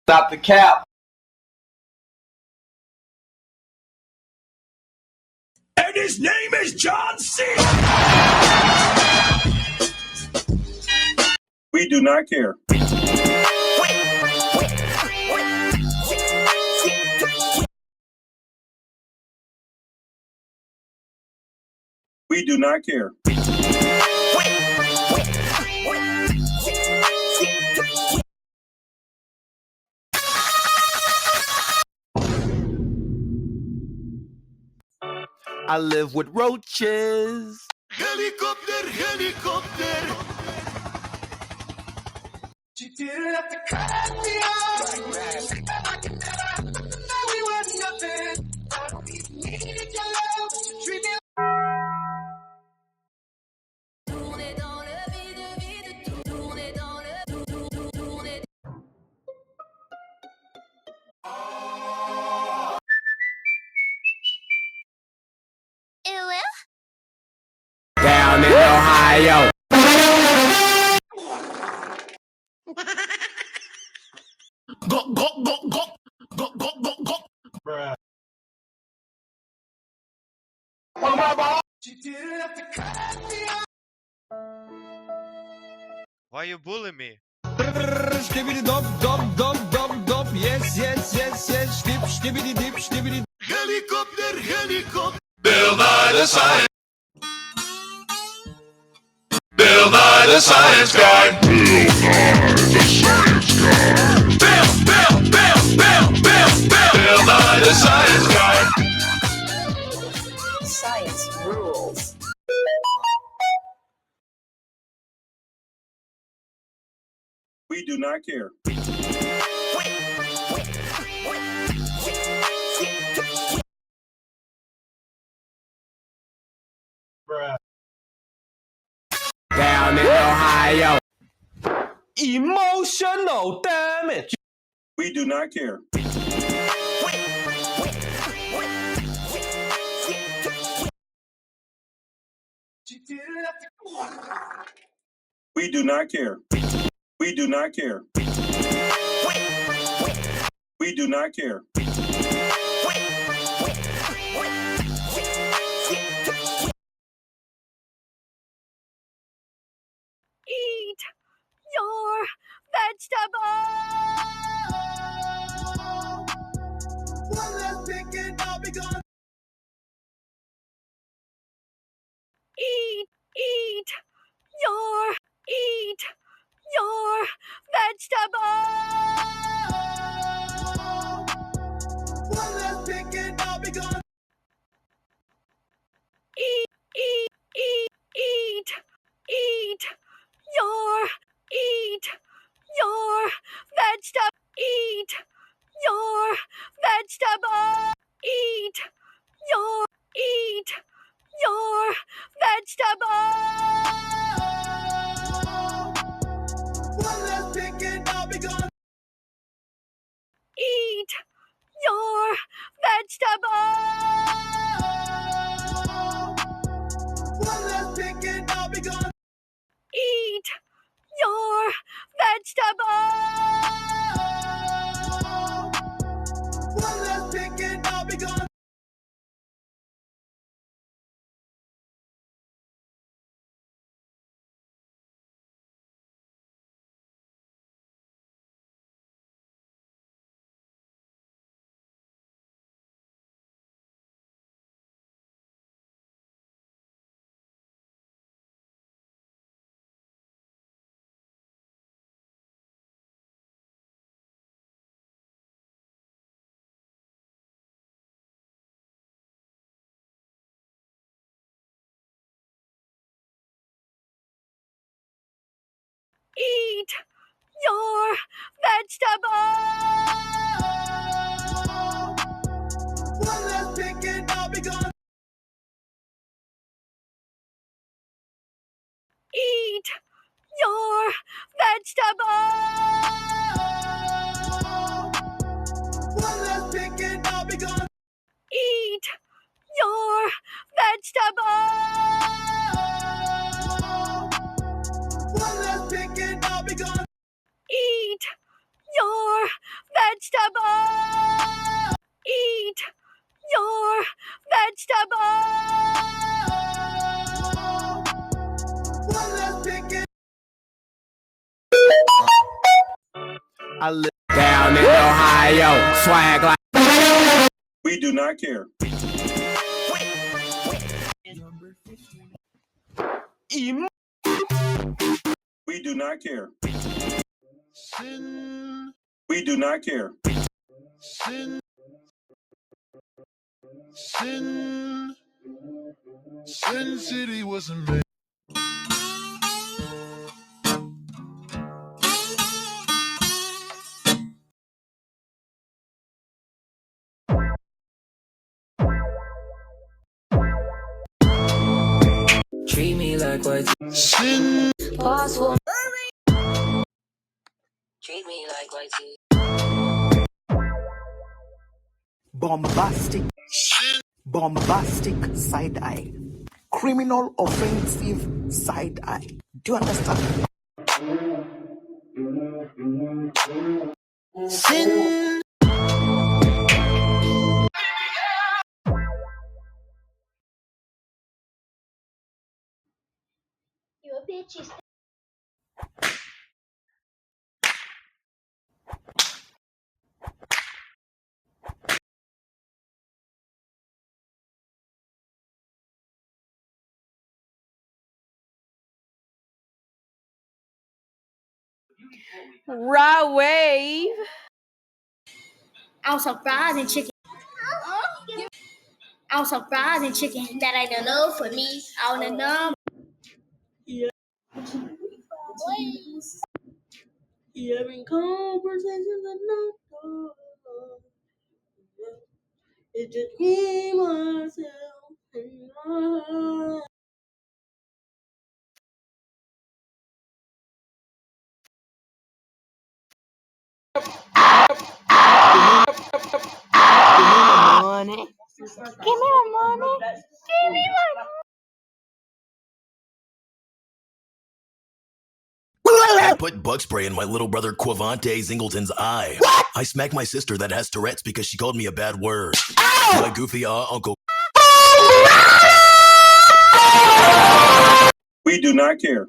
Stop the cap. And his name is John C. We do not care. We do not care. I live with roaches. Helicopter, helicopter. She didn't have to cut me off. We were nothing. We needed your love to treat me. Down in Ohio. Go, go, go, go. Go, go, go, go. Bruh. She didn't have to cut me off. Why you bully me? Stibbity dop, dop, dop, dop, dop. Yes, yes, yes, yes. Stip, stibbity dip, stibbity. Helicopter, helicopter. Bill Nye the Science. Bill Nye the Science Guy. Bill Nye the Science Guy. Bill, Bill, Bill, Bill, Bill, Bill. Bill Nye the Science Guy. Science rules. We do not care. Bruh. Down in Ohio. Emotional damage. We do not care. We do not care. We do not care. We do not care. Eat your vegetables. One less picking, I'll be gone. Eat your vegetables. One less picking, I'll be gone. Eat your vegetable. Eat your vegetable. Eat your vegetable. One less picking, I'll be gone. Eat your vegetable. One less picking, I'll be gone. Eat your vegetable. One less picking, I'll be gone. Eat your vegetable. One less picking, I'll be gone. Eat your vegetable. One less picking, I'll be gone. Eat your vegetable. One less picking, I'll be gone. Eat your vegetable. I live down in Ohio. Swag like. We do not care. We do not care. We do not care. Sin City was a man. Treat me like what Sin. possible. Treat me like what bombastic side eye, criminal offensive side eye. Do you understand? Sin. You a bitch. Raw wave. I was surprised and chicken. I was surprised and chicken that I don't know for me. I don't know. Having conversations and not talk. It's just me, myself, and I. Money. Give me my money. Give me my money. I put bug spray in my little brother Quavante Zingleton's eye. What? I smacked my sister that has Tourette's because she called me a bad word. Ow! My goofy uncle. We do not care.